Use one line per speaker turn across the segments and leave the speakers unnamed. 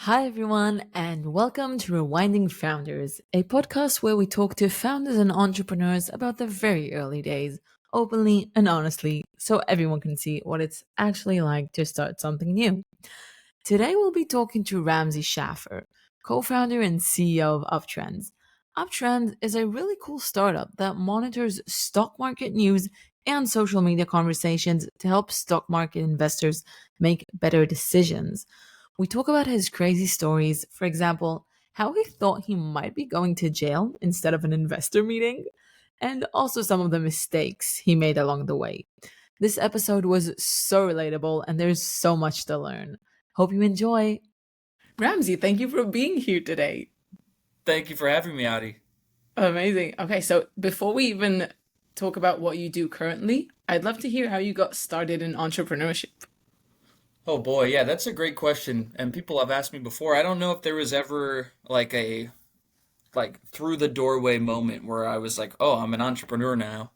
Hi, everyone, and welcome to Rewinding Founders, a podcast where we talk to founders and entrepreneurs about the very early days, openly and honestly, so everyone can see what it's actually like to start something new. Today, we'll be talking to Ramsey Shaffer, co founder and CEO of Uptrends. Uptrends is a really cool startup that monitors stock market news and social media conversations to help stock market investors make better decisions. We talk about his crazy stories, for example, how he thought he might be going to jail instead of an investor meeting, and also some of the mistakes he made along the way. This episode was so relatable, and there's so much to learn. Hope you enjoy. Ramsey, thank you for being here today.
Thank you for having me, Adi.
Amazing. Okay, so before we even talk about what you do currently, I'd love to hear how you got started in entrepreneurship.
Oh boy, yeah, that's a great question. And people have asked me before. I don't know if there was ever like a through the doorway moment where I was like, "Oh, I'm an entrepreneur now."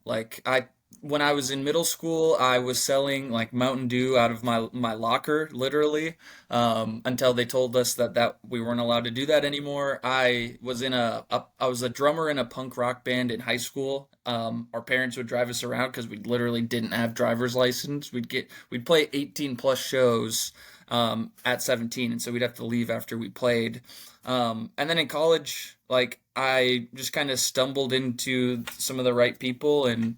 When I was in middle school, I was selling like Mountain Dew out of my locker, literally, until they told us that we weren't allowed to do that anymore. I was a drummer in a punk rock band in high school. Our parents would drive us around because we literally didn't have driver's license. We'd play 18 plus shows at 17, and so we'd have to leave after we played. And then in college, like I just kind of stumbled into some of the right people and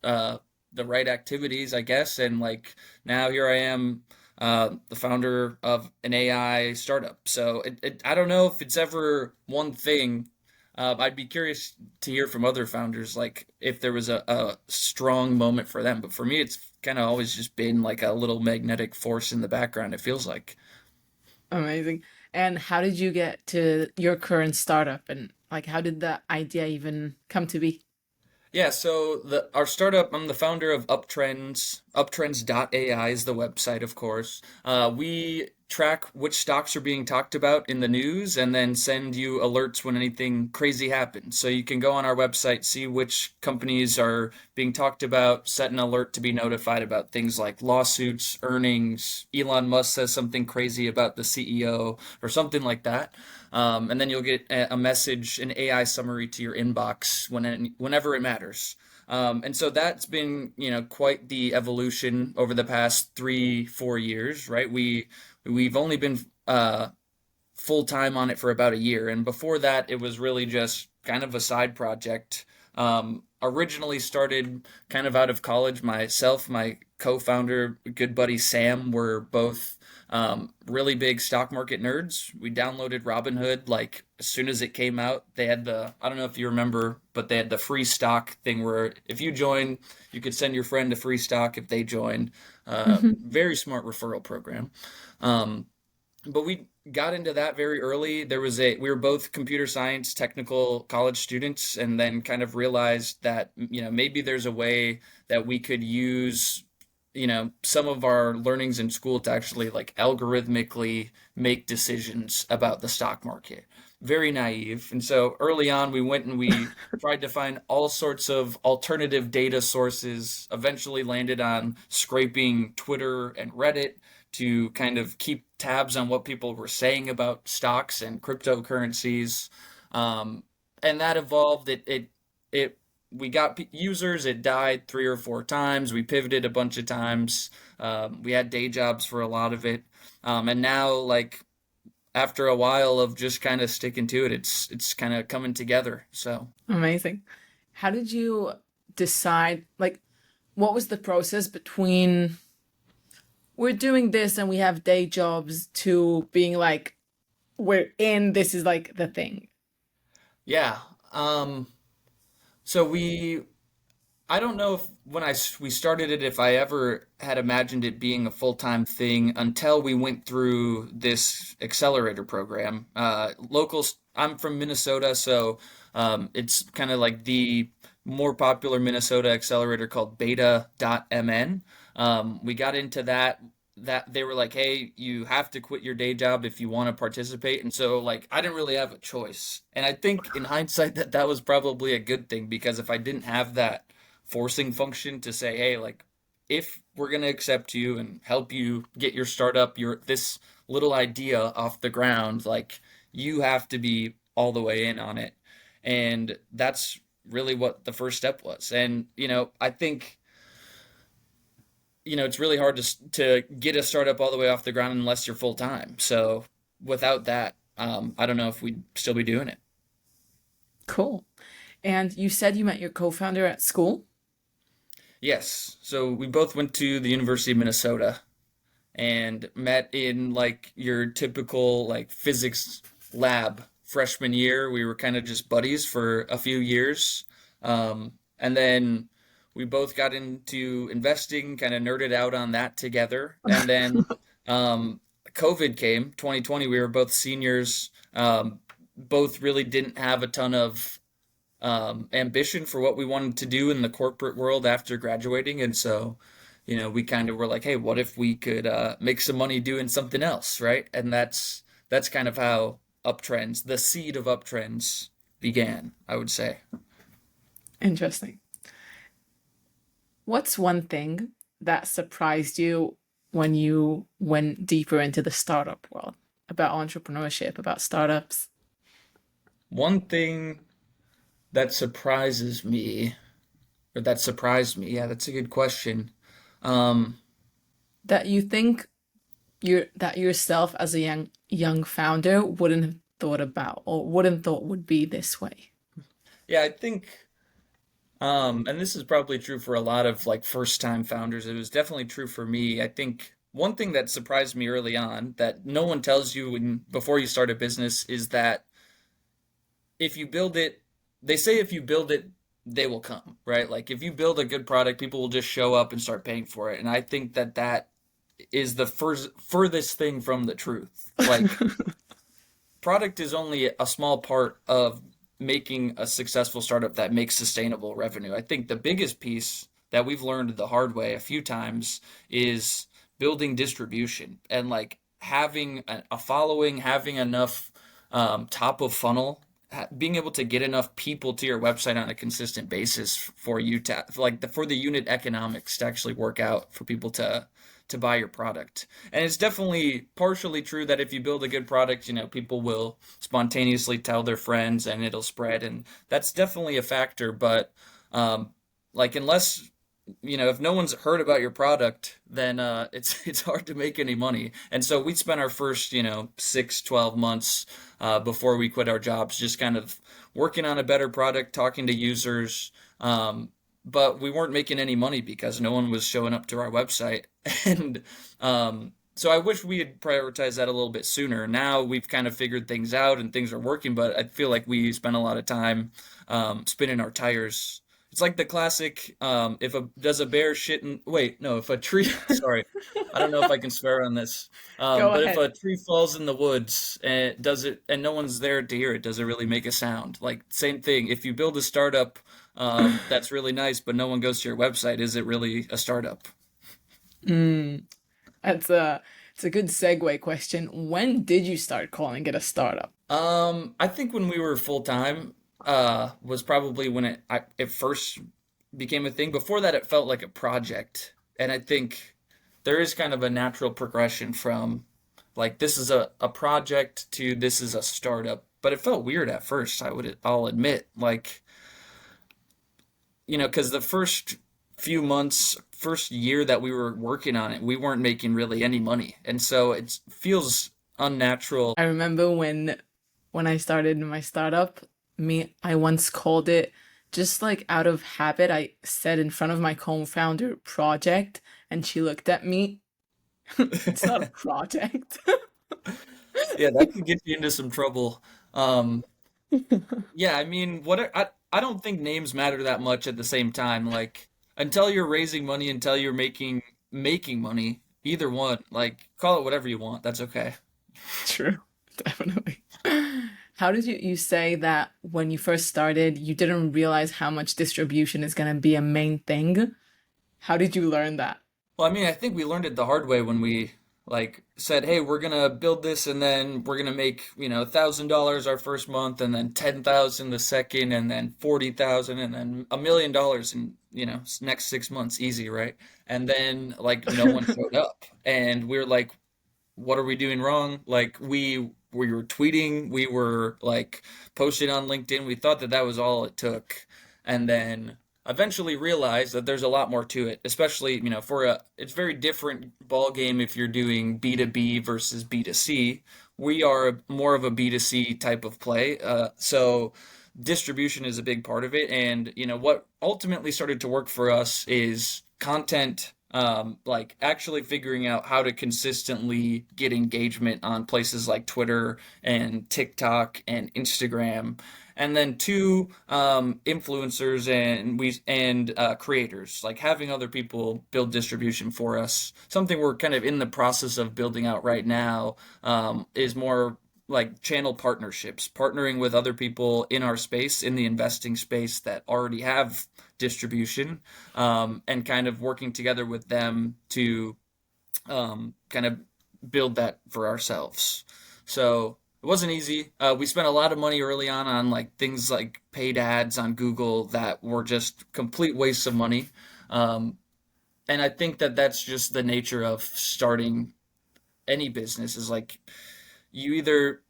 uh, the right activities, I guess. And like now here I am, the founder of an AI startup. So I don't know if it's ever one thing. I'd be curious to hear from other founders, like if there was a strong moment for them. But for me, it's kind of always just been like a little magnetic force in the background, it feels like.
Amazing. And how did you get to your current startup? And like, how did the idea even come to be?
Yeah, so our startup, I'm the founder of Uptrends. Uptrends.ai is the website, of course. We track which stocks are being talked about in the news and then send you alerts when anything crazy happens. So you can go on our website, see which companies are being talked about, set an alert to be notified about things like lawsuits, earnings, Elon Musk says something crazy about the CEO or something like that. And then you'll get a message, an AI summary to your inbox whenever it matters. And so that's been, quite the evolution over the past 3, 4 years, right? We've only been full time on it for about a year, and before that, it was really just kind of a side project. Originally started kind of out of college. Myself, my co-founder, good buddy Sam, were both really big stock market nerds. We downloaded Robinhood like as soon as it came out. They had I don't know if you remember, but they had the free stock thing where if you join, you could send your friend a free stock if they joined. Very smart referral program. Um, but we got into that very early. We were both computer science technical college students, and then kind of realized that, maybe there's a way that we could use, some of our learnings in school to actually like algorithmically make decisions about the stock market. Very naive. And so early on, we went and we tried to find all sorts of alternative data sources, eventually landed on scraping Twitter and Reddit to kind of keep tabs on what people were saying about stocks and cryptocurrencies. Um, and that evolved. We got users. It died 3 or 4 times. We pivoted a bunch of times. We had day jobs for a lot of it. And now, like after a while of just kind of sticking to it, it's kind of coming together. So
Amazing. How did you decide, like, what was the process between we're doing this and we have day jobs to being like, we're in, this is like the thing?
yeah. So I don't know if we started it, if I ever had imagined it being a full-time thing until we went through this accelerator program. I'm from Minnesota, so it's kind of like the more popular Minnesota accelerator called Beta.mn. We got into that they were like, hey, you have to quit your day job if you want to participate. And so, like, I didn't really have a choice. And I think in hindsight that was probably a good thing because if I didn't have that forcing function to say, hey, like, if we're going to accept you and help you get your startup, little idea off the ground, like you have to be all the way in on it. And that's really what the first step was. And, I think, it's really hard to get a startup all the way off the ground unless you're full time. So without that, I don't know if we'd still be doing it.
Cool. And you said you met your co-founder at school?
Yes. So we both went to the University of Minnesota and met in like your typical like physics lab freshman year. We were kind of just buddies for a few years. And then we both got into investing, kind of nerded out on that together. And then COVID came, 2020, we were both seniors, both really didn't have a ton of ambition for what we wanted to do in the corporate world after graduating. And so, we kind of were like, hey, what if we could make some money doing something else, right? And that's kind of how Uptrends, the seed of Uptrends, began, I would say.
Interesting. What's one thing that surprised you when you went deeper into the startup world about entrepreneurship, about startups?
One thing that surprises me, or that surprised me, yeah, that's a good question. Um,
That you think that yourself as a young founder wouldn't have thought about or wouldn't thought would be this way.
yeah, I think, and this is probably true for a lot of like first time founders. It was definitely true for me. I think one thing that surprised me early on that no one tells you before you start a business is that if you build it, they say if you build it, they will come, right? Like if you build a good product, people will just show up and start paying for it. And I think that is the furthest thing from the truth. Like product is only a small part of making a successful startup that makes sustainable revenue. I think the biggest piece that we've learned the hard way a few times is building distribution and like having a following, having enough top of funnel, being able to get enough people to your website on a consistent basis for you to like for the unit economics to actually work out for people to buy your product. And it's definitely partially true that if you build a good product, people will spontaneously tell their friends and it'll spread. And that's definitely a factor. But like unless if no one's heard about your product, then it's hard to make any money. And so we spent our first 6-12 months before we quit our jobs just kind of working on a better product, talking to users. But we weren't making any money because no one was showing up to our website. And so I wish we had prioritized that a little bit sooner. Now we've kind of figured things out and things are working, but I feel like we spent a lot of time spinning our tires. It's like the classic, if a does a bear shit in, wait, no, if a tree, sorry, I don't know if I can swear on this,
Go
but if
ahead.
a tree falls in the woods and does it, and no one's there to hear it, does it really make a sound? Like same thing. If you build a startup, that's really nice, but no one goes to your website, is it really a startup?
Mm, that's a it's a good segue question. When did you start calling it a startup?
I think when we were full time, was probably when it first became a thing. Before that, it felt like a project, and I think there is kind of a natural progression from like this is a project to this is a startup. But it felt weird at first. I'll admit, like because the first few months, first year that we were working on it, we weren't making really any money, and so it feels unnatural.
I remember when I started my startup, I once called it just like out of habit, I said in front of my co-founder project, and she looked at me. It's not a project.
Yeah, that could get you into some trouble. Um, yeah, I mean, I don't think names matter that much at the same time. Like until you're raising money, until you're making money, either one, like call it whatever you want. That's okay.
True, definitely. How did you say that when you first started, you didn't realize how much distribution is going to be a main thing? How did you learn that?
Well, I mean, I think we learned it the hard way when we like said, "Hey, we're gonna build this, and then we're gonna make $1,000 our first month, and then 10,000 the second, and then 40,000, and then $1 million in next 6 months, easy, right?" And then like no one showed up, and we are like, what are we doing wrong? Like we were tweeting, we were like posting on LinkedIn. We thought that that was all it took, and then eventually realized that there's a lot more to it. Especially, for a it's very different ball game if you're doing B2B versus B2C. We are more of a B2C type of play, so distribution is a big part of it. And what ultimately started to work for us is content, like actually figuring out how to consistently get engagement on places like Twitter and TikTok and Instagram. And then two, influencers and creators, like having other people build distribution for us. Something we're kind of in the process of building out right now, is more like channel partnerships, partnering with other people in our space, in the investing space, that already have distribution, and kind of working together with them to, kind of build that for ourselves. So it wasn't easy. We spent a lot of money early on like things like paid ads on Google that were just complete wastes of money. Um, and I think that that's just the nature of starting any business, is like you either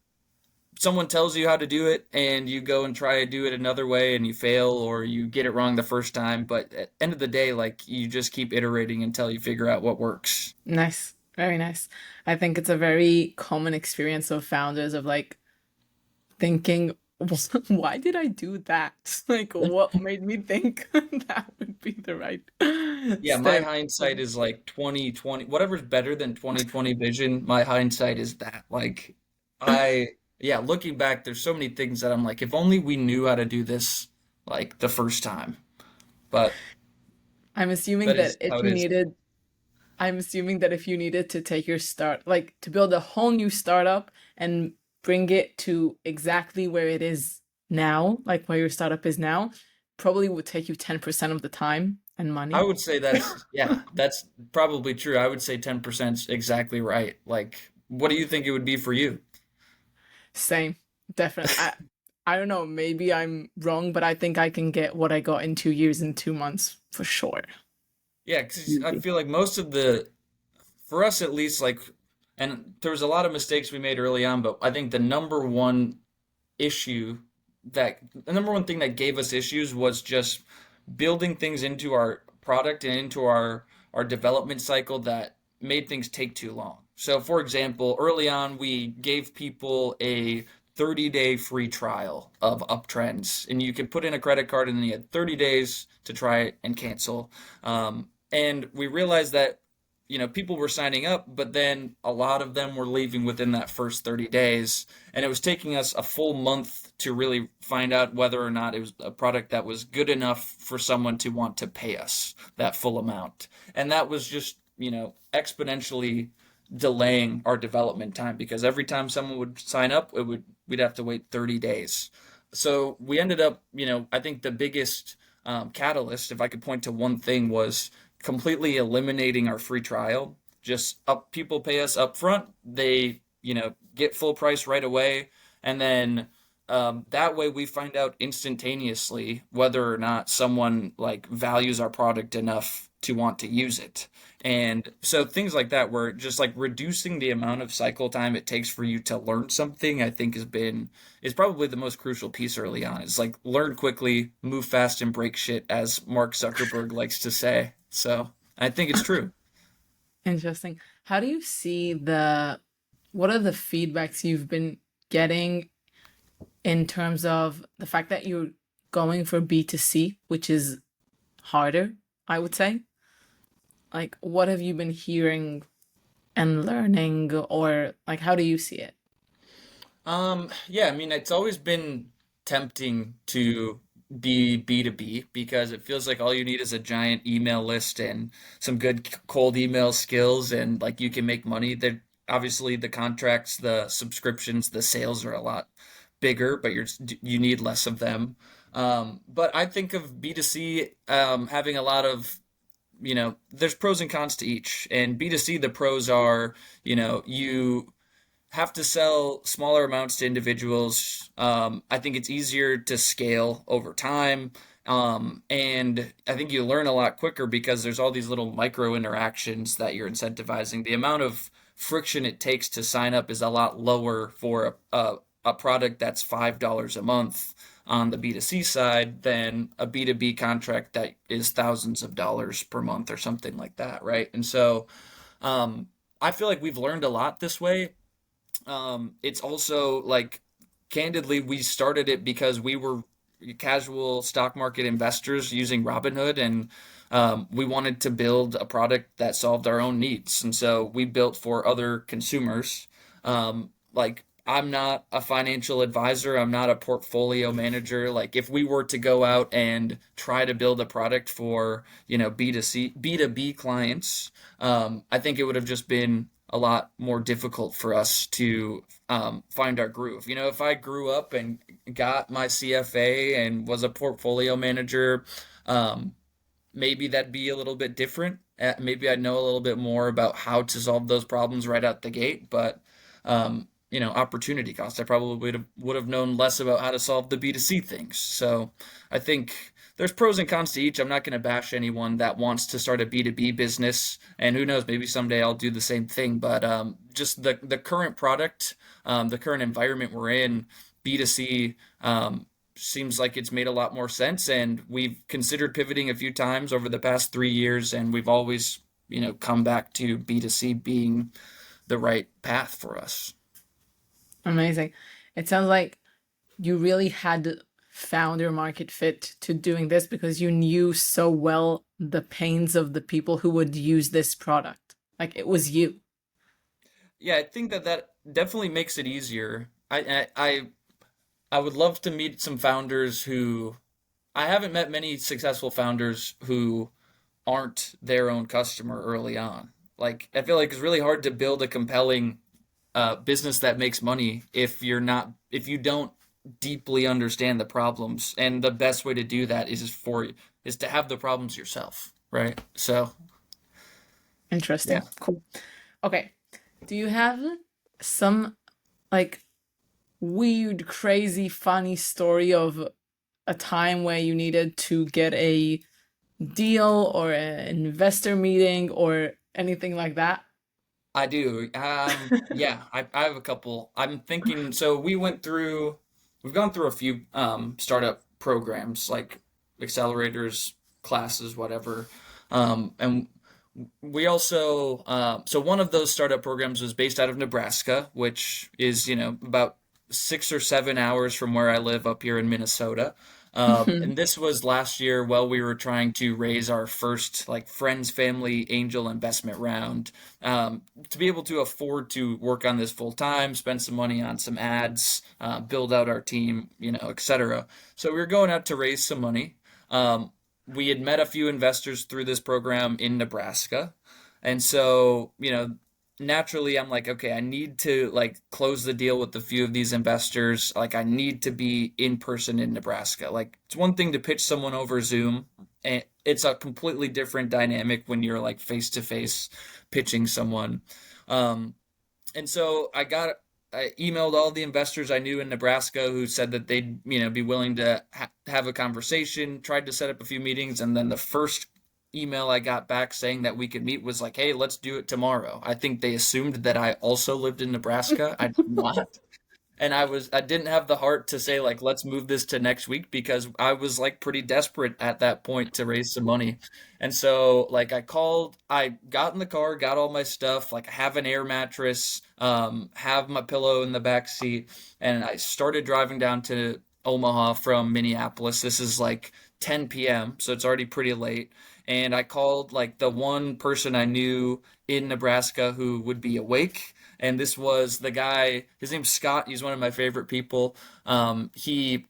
someone tells you how to do it and you go and try to do it another way and you fail, or you get it wrong the first time, but at the end of the day, like, you just keep iterating until you figure out what works.
Nice. Very nice. I think it's a very common experience of founders of like thinking, why did I do that? Like, what made me think that would be the right
Yeah, my
step?
hindsight is like 2020. Whatever's better than 2020 vision, my hindsight is that. Like, I, yeah, looking back, there's so many things that I'm like, if only we knew how to do this like the first time. But
I'm assuming
that
that
is
if
how it
you
is.
needed, I'm assuming that if you needed to take your start, like to build a whole new startup and bring it to exactly where it is now, like where your startup is now, probably would take you 10% of the time and
I
money.
would say yeah, that's probably true. I would say 10% is exactly right. Like, what do you think it would be for you?
Same, definitely. I don't know, maybe I'm wrong, but I think I can get what I got in 2 years in 2 months for sure.
Yeah, because I
Easy.
feel like most of for us at least, like, and there was a lot of mistakes we made early on, but I think issue the number one thing that gave us issues was just building things into our product and into our development cycle that made things take too long. So, for example, early on, we gave people a 30-day free trial of Uptrends, and you could put in a credit card, and then you had 30 days to try it and cancel. And we realized that people were signing up, but then a lot of them were leaving within that first 30 days. And it was taking us a full month to really find out whether or not it was a product that was good enough for someone to want to pay us that full amount. And that was just, exponentially delaying our development time, because every time someone would sign up, we'd have to wait 30 days. So we ended up, I think the biggest, catalyst, if I could point to one thing, was completely eliminating our free trial. Just up people pay us up front. They, get full price right away. And then, that way we find out instantaneously whether or not someone like values our product enough to want to use it. And so things like that, where just like reducing the amount of cycle time it takes for you to learn something, I think is probably the most crucial piece early on. Is like learn quickly, move fast, and break shit, as Mark Zuckerberg likes to say. So I think it's true.
Interesting. How do you see what are the feedbacks you've been getting in terms of the fact that you're going for B2C, which is harder, I would say? Like, what have you been hearing and learning, or like, how do you see it?
Yeah, I mean, it's always been tempting to be B2B, because it feels like all you need is a giant email list and some good cold email skills, and like you can make money. There, obviously, the contracts, the subscriptions, the sales are a lot bigger, but you need less of them. But I think of B2C, having a lot of, there's pros and cons to each. And B2C, the pros are, you have to sell smaller amounts to individuals. I think it's easier to scale over time. And I think you learn a lot quicker because there's all these little micro interactions that you're incentivizing. The amount of friction it takes to sign up is a lot lower for a product that's $5 a month on the B2C side than a B2B contract that is thousands of dollars per month or something like that, right? And so um, I feel like we've learned a lot this way. It's also like, candidly, we started it because we were casual stock market investors using Robinhood, and we wanted to build a product that solved our own needs. And so we built for other consumers. Like, I'm not a financial advisor, I'm not a portfolio manager. Like, if we were to go out and try to build a product for, B2C, B2B clients, I think it would have just been a lot more difficult for us to find our groove. If I grew up and got my CFA and was a portfolio manager, um, maybe that'd be a little bit different. Maybe I'd know a little bit more about how to solve those problems right out the gate. But opportunity cost, I probably would have known less about how to solve the B2C things. So I think there's pros and cons to each. I'm not going to bash anyone that wants to start a B2B business, and who knows, maybe someday I'll do the same thing. But just the current product, the current environment we're in, B2C, seems like it's made a lot more sense. And we've considered pivoting a few times over the past 3 years, and we've always, come back to B2C being the right path for us.
Amazing. It sounds like you really had found your market fit to doing this because you knew so well the pains of the people who would use this product. Like it was you.
Yeah, I think that definitely makes it easier. I would love to meet some founders who I haven't met many successful founders who aren't their own customer early on. Like, I feel like it's really hard to build a compelling business that makes money if you don't deeply understand the problems. And the best way to do that is to have the problems yourself, right? So, yeah.
Interesting. Cool. Okay. Do you have some like weird, crazy, funny story of a time where you needed to get a deal or an investor meeting or anything like that?
I do. Yeah, I have a couple. I'm thinking, so we've gone through a few startup programs like accelerators, classes, whatever. And we also, so one of those startup programs was based out of Nebraska, which is, about 6 or 7 hours from where I live up here in Minnesota. And this was last year while we were trying to raise our first like friends, family angel investment round, to be able to afford to work on this full time, spend some money on some ads, build out our team, etc. So we were going out to raise some money. We had met a few investors through this program in Nebraska. And so, naturally I'm like, okay, I need to like close the deal with a few of these investors. Like I need to be in person in Nebraska. Like it's one thing to pitch someone over Zoom, and it's a completely different dynamic when you're like face to face pitching someone. Um, and so I emailed all the investors I knew in Nebraska who said that they'd, be willing to have a conversation, tried to set up a few meetings, and then the first email I got back saying that we could meet was like, "Hey, let's do it tomorrow." I think they assumed that I also lived in Nebraska. I did not. And I didn't have the heart to say like let's move this to next week because I was like pretty desperate at that point to raise some money. And so like I got in the car, got all my stuff, like I have an air mattress, have my pillow in the back seat, and I started driving down to Omaha from Minneapolis. This is like 10 p.m., so it's already pretty late. And I called like the one person I knew in Nebraska who would be awake, and this was the guy. His name's Scott. He's one of my favorite people. He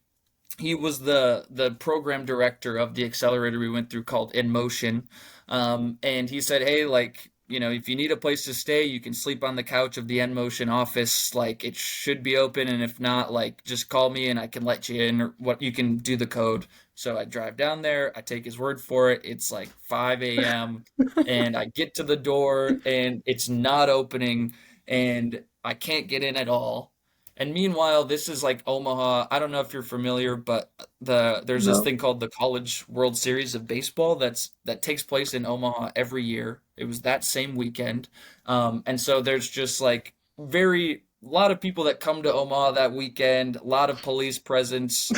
was the program director of the accelerator we went through called In Motion, and he said, "Hey, like." If you need a place to stay, you can sleep on the couch of the In Motion office. Like it should be open, and if not, like just call me and I can let you in, or what you can do the code. So I drive down there. I take his word for it. It's like 5 a.m. and I get to the door and it's not opening and I can't get in at all. And meanwhile, this is like Omaha. I don't know if you're familiar, but there's this
No.
thing called the College World Series of Baseball that takes place in Omaha every year. It was that same weekend. And so there's just like very a lot of people that come to Omaha that weekend, a lot of police presence,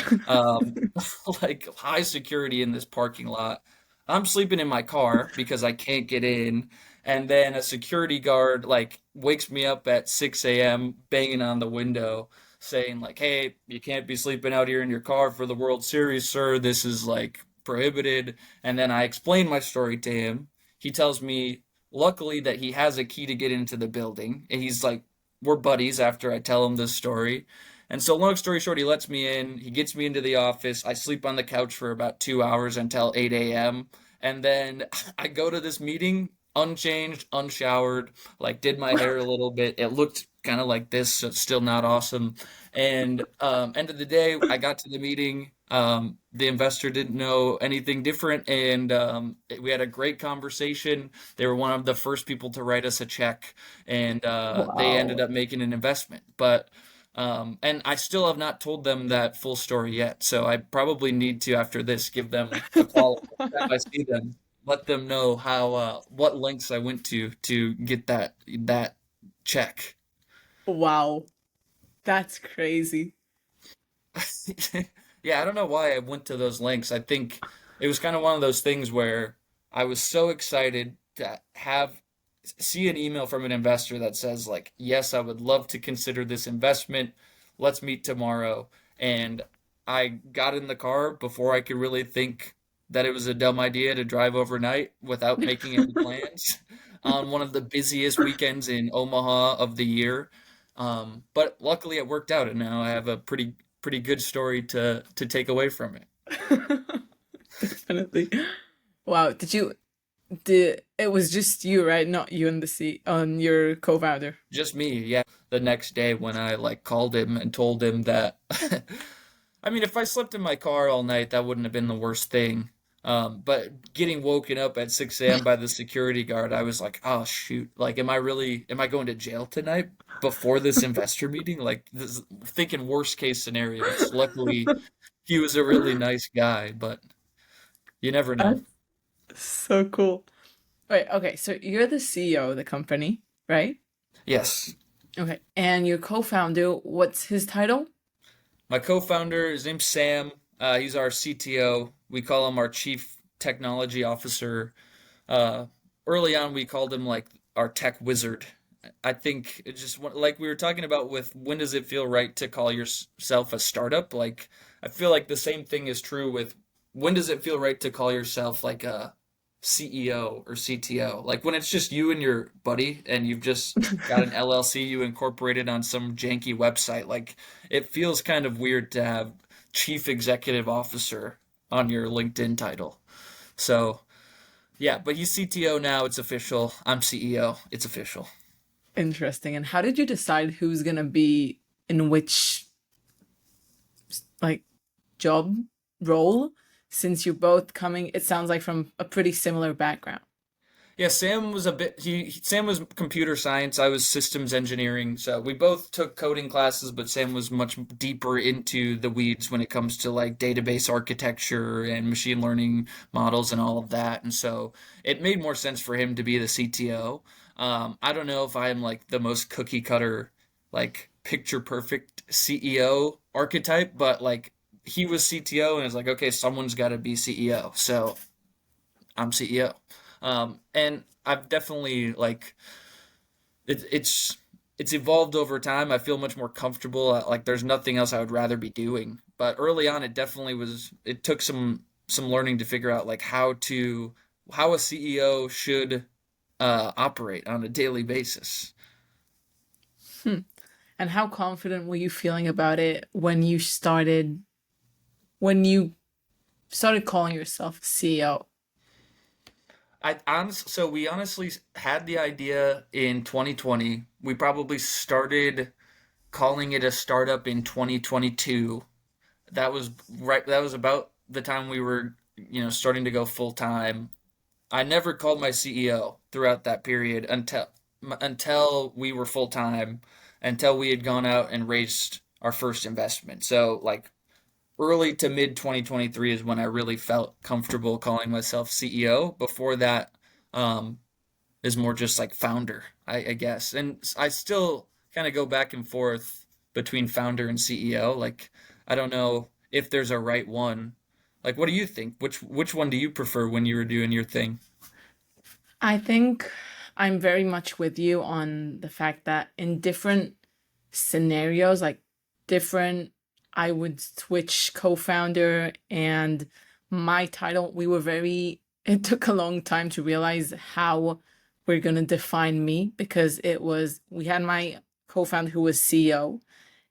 like high security in this parking lot. I'm sleeping in my car because I can't get in. And then a security guard like wakes me up at 6 a.m. banging on the window saying like, "Hey, you can't be sleeping out here in your car for the World Series, sir. This is like prohibited." And then I explain my story to him. He tells me luckily that he has a key to get into the building. And he's like, we're buddies after I tell him this story. And so long story short, he lets me in. He gets me into the office. I sleep on the couch for about 2 hours until 8 a.m. And then I go to this meeting unchanged, unshowered, like did my hair a little bit. It looked kind of like this, so it's still not awesome. And end of the day, I got to the meeting. The investor didn't know anything different, and we had a great conversation. They were one of the first people to write us a check, and they ended
Wow.
up making an investment. But and I still have not told them that full story yet, so I probably need to after this give them a call next time I see them, let them know how what lengths I went to get that check.
Wow. That's crazy.
Yeah, I don't know why I went to those lengths. I think it was kind of one of those things where I was so excited to have see an email from an investor that says like, "Yes, I would love to consider this investment. Let's meet tomorrow." And I got in the car before I could really think that it was a dumb idea to drive overnight without making any plans on one of the busiest weekends in Omaha of the year. But luckily it worked out, and now I have a pretty good story to take away from it.
Definitely. Wow. Did it was just you, right? Not you and the C on your co-founder.
Just me, yeah. The next day when I like called him and told him that I mean, if I slept in my car all night, that wouldn't have been the worst thing. But getting woken up at 6 a.m. by the security guard, I was like, oh shoot, like am I going to jail tonight before this investor meeting? Like this, thinking worst case scenarios. Luckily, he was a really nice guy, but you never know.
That's so cool. Wait, okay, so you're the CEO of the company, right?
Yes.
Okay. And your co-founder, what's his title?
My co-founder, his name's Sam. He's our CTO. We call him our Chief Technology Officer. Uh, Early on, we called him like our tech wizard. I think it just like we were talking about with when does it feel right to call yourself a startup? Like I feel like the same thing is true with when does it feel right to call yourself like a CEO or CTO? Like when it's just you and your buddy and you've just got an LLC you incorporated on some janky website. Like it feels kind of weird to have Chief Executive Officer on your LinkedIn title. So yeah, but he's CTO now. It's official. I'm CEO. It's official.
Interesting. And how did you decide who's gonna be in which like job role since you're both coming, it sounds like from a pretty similar background.
Yeah, Sam was a bit Sam was computer science, I was systems engineering. So we both took coding classes, but Sam was much deeper into the weeds when it comes to like database architecture and machine learning models and all of that. And so it made more sense for him to be the CTO. I don't know if I'm like the most cookie cutter, like picture perfect CEO archetype, but like he was CTO and it's like, okay, someone's got to be CEO. So I'm CEO. And I've definitely like it's it's evolved over time. I feel much more comfortable. Like there's nothing else I would rather be doing. But early on, it definitely was. It took some learning to figure out like how a CEO should operate on a daily basis.
Hmm. And how confident were you feeling about it when you started calling yourself CEO?
So we honestly had the idea in 2020. We probably started calling it a startup in 2022. That was right. That was about the time we were, starting to go full time. I never called my CEO throughout that period until we were full time, until we had gone out and raised our first investment. So like early to mid 2023 is when I really felt comfortable calling myself CEO. Before that, um, is more just like founder, I guess. And I still kind of go back and forth between founder and CEO. Like, I don't know if there's a right one. Like, what do you think? Which one do you prefer when you were doing your thing?
I think I'm very much with you on the fact that in different scenarios, like different, I would switch co-founder and my title. It took a long time to realize how we're going to define me because we had my co-founder who was CEO,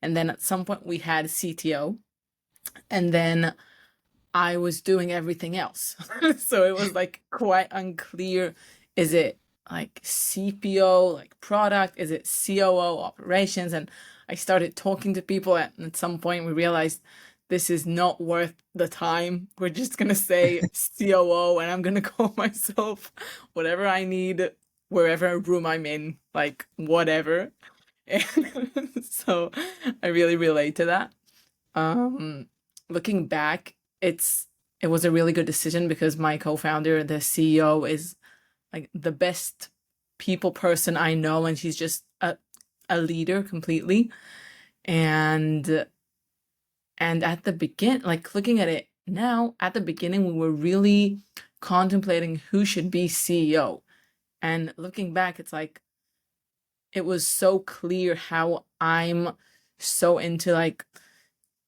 and then at some point we had CTO, and then I was doing everything else. So it was like quite unclear. Is it like CPO, like product? Is it COO operations? And I started talking to people, and at some point we realized this is not worth the time. We're just gonna say COO, and I'm gonna call myself whatever I need, wherever room I'm in, like whatever. And so I really relate to that. Um, Looking back, it was a really good decision because my co-founder, the CEO, is like the best people person I know, and she's just a leader completely. And at the begin, like looking at it now, at the beginning, we were really contemplating who should be CEO. And looking back, it's like it was so clear how I'm so into like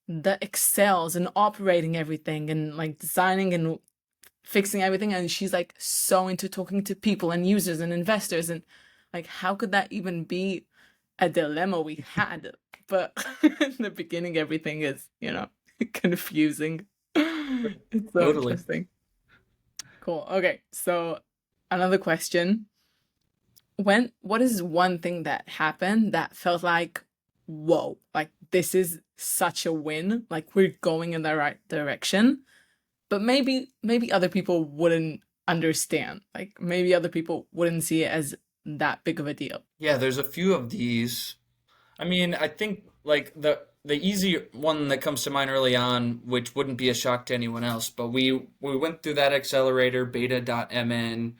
the excels and operating everything and like designing and fixing everything, and she's like so into talking to people and users and investors, and like how could that even be a dilemma we had? But in the beginning everything is, confusing. It's so
Totally.
interesting. Cool. Okay, so another question. What is one thing that happened that felt like, whoa, like this is such a win, like we're going in the right direction, but maybe other people wouldn't understand, like maybe other people wouldn't see it as that big of a deal.
Yeah, there's a few of these. I mean, I think like the easy one that comes to mind early on, which wouldn't be a shock to anyone else, but we went through that accelerator beta.mn.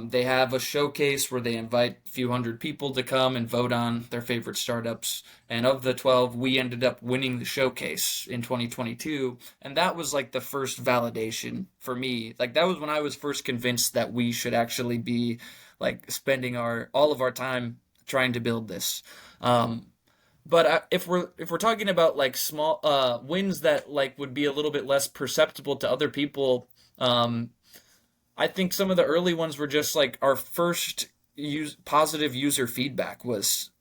They have a showcase where they invite a few hundred people to come and vote on their favorite startups. And of the 12, we ended up winning the showcase in 2022. And that was like the first validation for me. Like that was when I was first convinced that we should actually be like spending our all of our time trying to build this. Um, but if we're talking about like small wins that like would be a little bit less perceptible to other people, I think some of the early ones were just like our first positive user feedback was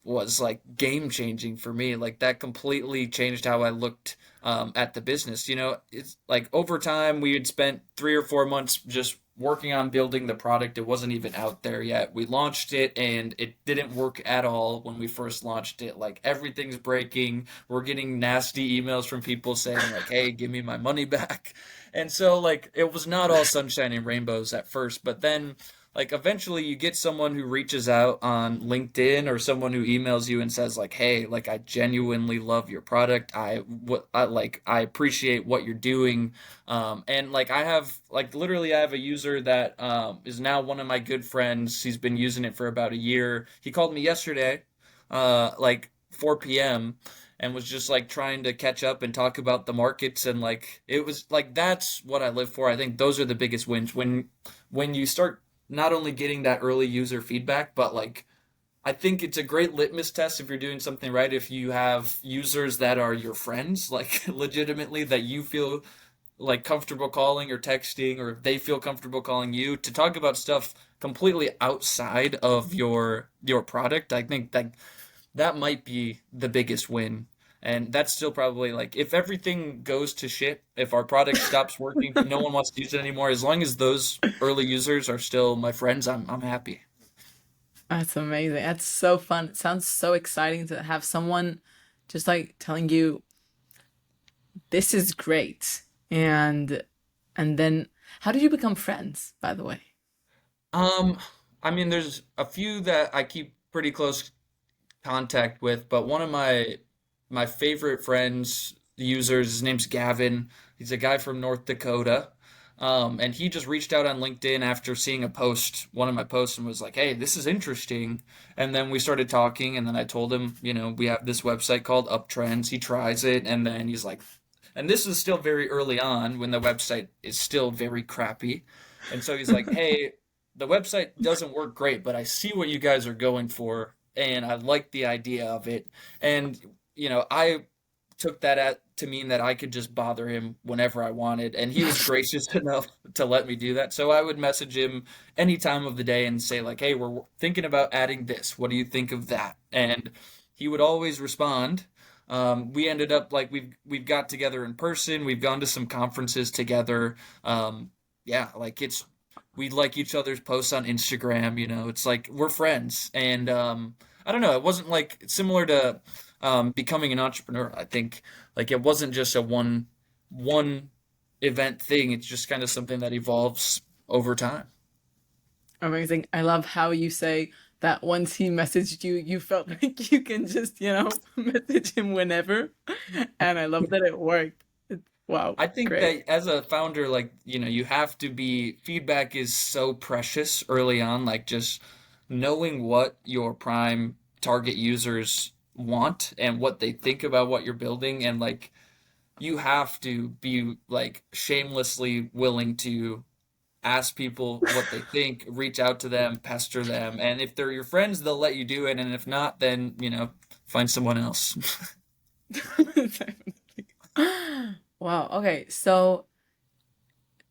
like game changing for me. Like that completely changed how I looked at the business. You know, it's like over time we had spent 3 or 4 months just working on building the product. It wasn't even out there yet. We launched it and it didn't work at all when we first launched it. Like everything's breaking. We're getting nasty emails from people saying like, "Hey, give me my money back." And so like it was not all sunshine and rainbows at first, but then like eventually you get someone who reaches out on LinkedIn or someone who emails you and says like, "Hey, like I genuinely love your product. I appreciate what you're doing." And like I have like literally I have a user that is now one of my good friends. He's been using it for about a year. He called me yesterday, like 4 p.m. and was just like trying to catch up and talk about the markets, and like it was like that's what I live for. I think those are the biggest wins when you start not only getting that early user feedback, but like I think it's a great litmus test if you're doing something right if you have users that are your friends, like legitimately that you feel like comfortable calling or texting, or if they feel comfortable calling you to talk about stuff completely outside of your product. I think that might be the biggest win. And that's still probably like if everything goes to shit, if our product stops working, no one wants to use it anymore, as long as those early users are still my friends, I'm happy.
That's amazing. That's so fun. It sounds so exciting to have someone just like telling you this is great. And then how did you become friends, by the way?
Um, I mean, there's a few that I keep pretty close contact with, but one of my favorite friends, users, his name's Gavin. He's a guy from North Dakota. And he just reached out on LinkedIn after seeing a post, one of my posts, and was like, "Hey, this is interesting." And then we started talking, and then I told him, we have this website called Uptrends. He tries it, and then he's like, and this is still very early on when the website is still very crappy. And so he's like, "Hey, the website doesn't work great, but I see what you guys are going for, and I like the idea of it." And I took to mean that I could just bother him whenever I wanted, and he was gracious enough to let me do that. So I would message him any time of the day and say like, "Hey, we're thinking about adding this. What do you think of that?" And he would always respond. We ended up like we've got together in person. We've gone to some conferences together. Yeah, like we like each other's posts on Instagram. It's like we're friends, and I don't know. It wasn't like similar to becoming an entrepreneur. I think like it wasn't just a one event thing. It's just kind of something that evolves over time.
Amazing. I love how you say that once he messaged you, you felt like you can just, message him whenever. And I love that it worked. Wow,
I think
great.
that as a founder, like, you have to be, feedback is so precious early on, like just knowing what your prime target users want and what they think about what you're building. And like, you have to be like shamelessly willing to ask people what they think, reach out to them, pester them. And if they're your friends, they'll let you do it. And if not, then, find someone else.
Wow. Okay. So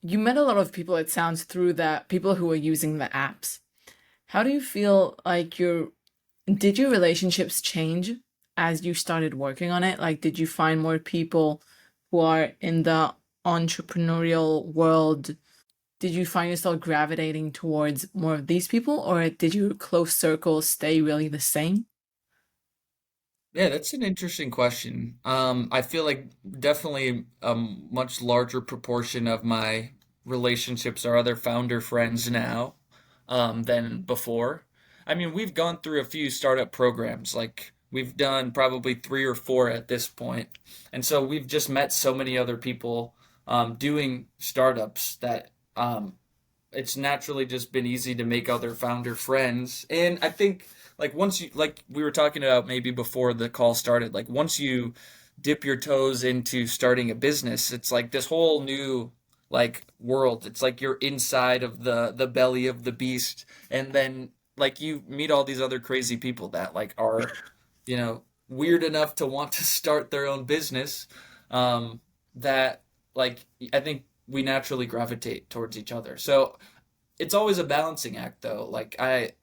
you met a lot of people, it sounds, through that, people who are using the apps. How do you feel like did your relationships change as you started working on it? Like, did you find more people who are in the entrepreneurial world? Did you find yourself gravitating towards more of these people, or did your close circle stay really the same?
Yeah, that's an interesting question. I feel like definitely a much larger proportion of my relationships are other founder friends now, than before. I mean, we've gone through a few startup programs, like we've done probably three or four at this point, and so we've just met so many other people doing startups that it's naturally just been easy to make other founder friends. And I think like once you like we were talking about maybe before the call started, like once you dip your toes into starting a business, it's like this whole new like world. It's like you're inside of the belly of the beast, and then like you meet all these other crazy people that like are, weird enough to want to start their own business. That like I think we naturally gravitate towards each other. So it's always a balancing act though. Like I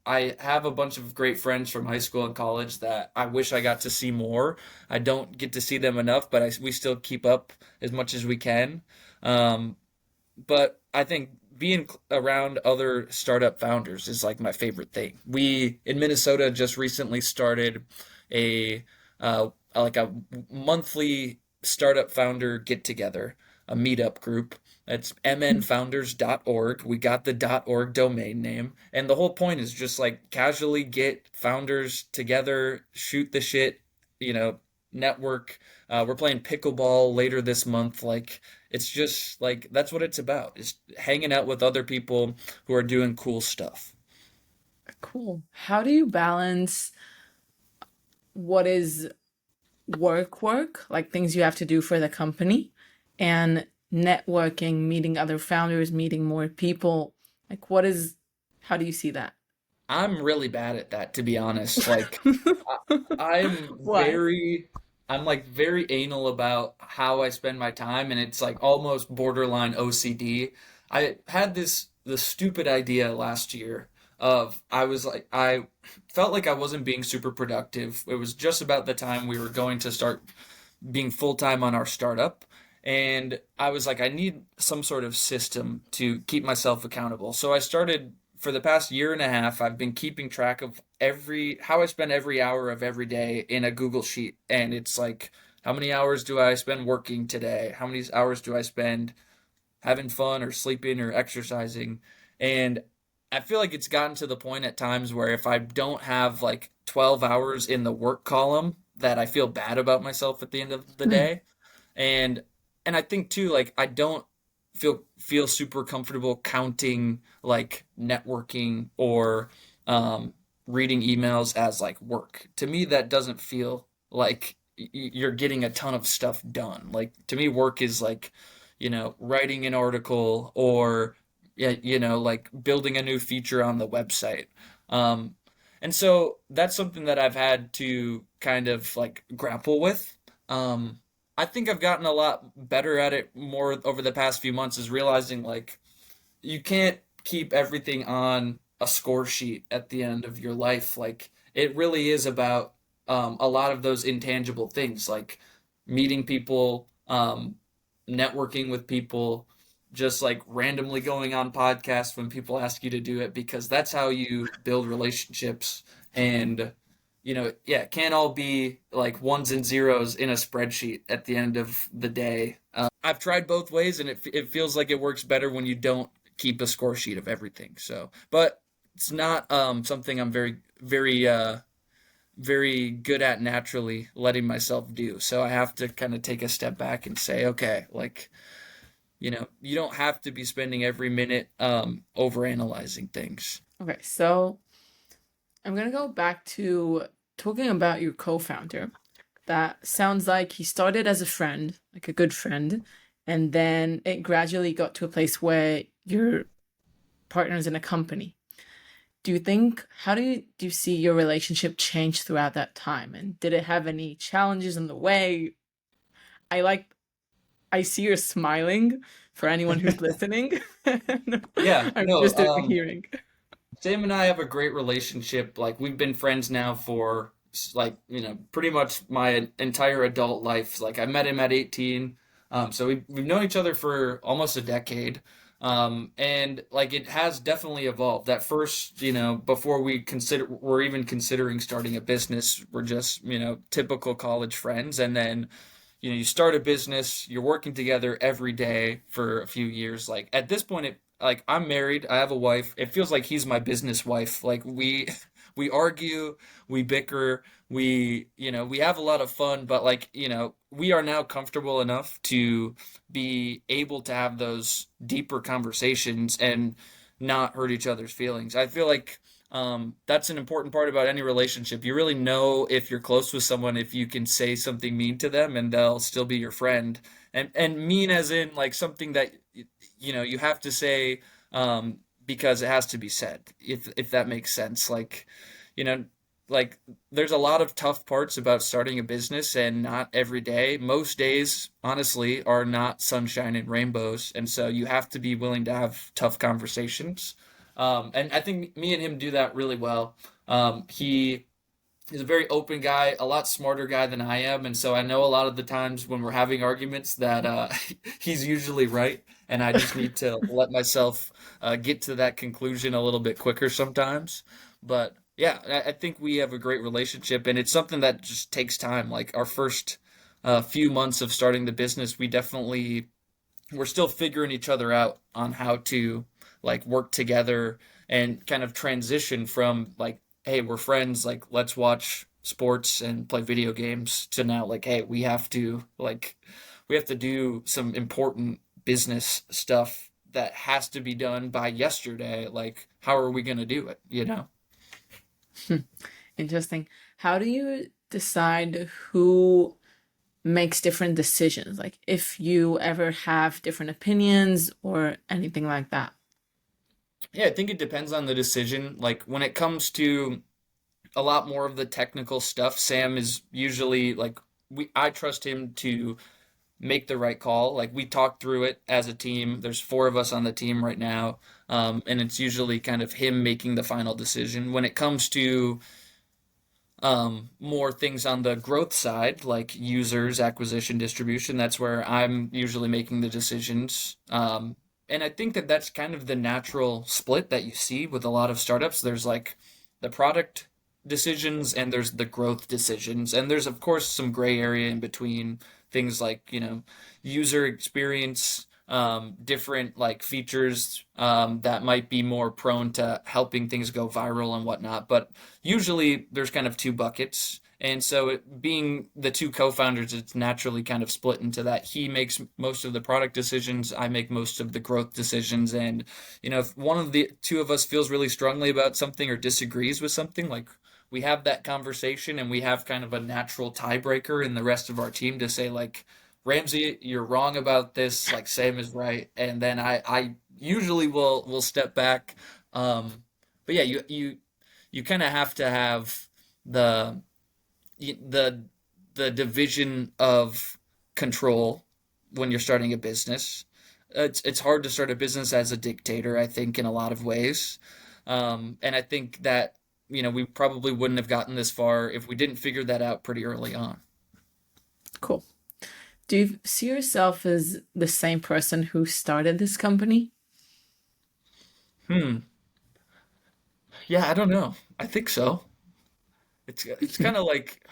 have a bunch of great friends from high school and college that I wish I got to see more. I don't get to see them enough, but we still keep up as much as we can. Um, but I think being around other startup founders is like my favorite thing. We in Minnesota just recently started a like a monthly startup founder get together, a meetup group. It's mnfounders.org. We got the .org domain name, and the whole point is just like casually get founders together, shoot the shit, you know, network. We're playing pickleball later this month. Like it's just like that's what it's about. Is hanging out with other people who are doing cool stuff.
Cool. How do you balance what is work, like things you have to do for the company, and networking, meeting other founders, meeting more people? Like, how do you see that?
I'm really bad at that, to be honest. Like I'm
Why?
I'm like very anal about how I spend my time, and it's like almost borderline OCD. I had the stupid idea last year of I felt like I wasn't being super productive. It was just about the time we were going to start being full time on our startup. And I was like, I need some sort of system to keep myself accountable. So I started for the past year and a half, I've been keeping track of how I spend every hour of every day in a Google Sheet. And it's like, how many hours do I spend working today? How many hours do I spend having fun or sleeping or exercising? And I feel like it's gotten to the point at times where if I don't have like 12 hours in the work column that I feel bad about myself at the end of the day. And and I think too, like I don't feel super comfortable counting like networking or reading emails as like work. To me, that doesn't feel like you're getting a ton of stuff done. Like to me, work is like, writing an article or yeah, like building a new feature on the website. Um, and so that's something that I've had to kind of like grapple with. Um, I think I've gotten a lot better at it more over the past few months is realizing like you can't keep everything on a score sheet at the end of your life. Like it really is about a lot of those intangible things like meeting people, networking with people, just like randomly going on podcasts when people ask you to do it because that's how you build relationships and yeah, it can't all be like ones and zeros in a spreadsheet at the end of the day. I've tried both ways, and it feels like it works better when you don't keep a score sheet of everything. So, but it's not something I'm very good at naturally letting myself do. So I have to kind of take a step back and say, okay, like you don't have to be spending every minute over analyzing things.
Okay, so I'm gonna go back to talking about your co-founder. That sounds like he started as a friend, like a good friend, and then it gradually got to a place where you're partners in a company. How do you see your relationship change throughout that time? And did it have any challenges in the way? I like I see you're smiling for anyone who's listening.
Yeah,
I'm
no,
just overhearing.
Sam and I have a great relationship. Like we've been friends now for like, pretty much my entire adult life. Like I met him at 18. So we've known each other for almost a decade. And like it has definitely evolved. At first, before we're even considering starting a business, we're just, typical college friends. And then you start a business, you're working together every day for a few years. Like at this point, like I'm married, I have a wife. It feels like he's my business wife. Like we we argue, we bicker, we have a lot of fun, but like, we are now comfortable enough to be able to have those deeper conversations and not hurt each other's feelings. I feel like that's an important part about any relationship. You really know if you're close with someone if you can say something mean to them and they'll still be your friend. And mean as in like something that you have to say because it has to be said. If that makes sense. Like you know like there's a lot of tough parts about starting a business and not every day. Most days, honestly, are not sunshine and rainbows, and so you have to be willing to have tough conversations. And I think me and him do that really well. He is a very open guy, a lot smarter guy than I am, and so I know a lot of the times when we're having arguments that he's usually right, and I just need to let myself get to that conclusion a little bit quicker sometimes. But yeah, I think we have a great relationship, and it's something that just takes time. Like our first few months of starting the business, we're still figuring each other out on how to like work together and kind of transition from like, hey, we're friends, like let's watch sports and play video games to now like, hey, we have to do some important business stuff that has to be done by yesterday. Like, how are we going to do it?
Interesting. How do you decide who makes different decisions? Like if you ever have different opinions or anything like that.
Yeah, I think it depends on the decision. Like when it comes to a lot more of the technical stuff, Sam is usually like I trust him to make the right call. Like we talk through it as a team. There's four of us on the team right now, and it's usually kind of him making the final decision. When it comes to more things on the growth side, like users, acquisition, distribution, that's where I'm usually making the decisions. And I think that that's kind of the natural split that you see with a lot of startups. There's like the product decisions and there's the growth decisions. And there's, of course, some gray area in between things like, user experience. different like features that might be more prone to helping things go viral and whatnot. But usually there's kind of two buckets. And so, being the two co-founders, it's naturally kind of split into that. He makes most of the product decisions, I make most of the growth decisions. And, if one of the two of us feels really strongly about something or disagrees with something, like we have that conversation and we have kind of a natural tiebreaker in the rest of our team to say, like, Ramsey, you're wrong about this, like Sam is right. And then I usually will step back. But yeah, you kind of have to have the the the division of control when you're starting a business. It's hard to start a business as a dictator, I think, in a lot of ways. And I think that, we probably wouldn't have gotten this far if we didn't figure that out pretty early on.
Cool. Do you see yourself as the same person who started this company?
Hmm. Yeah, I don't know. I think so. It's kind of like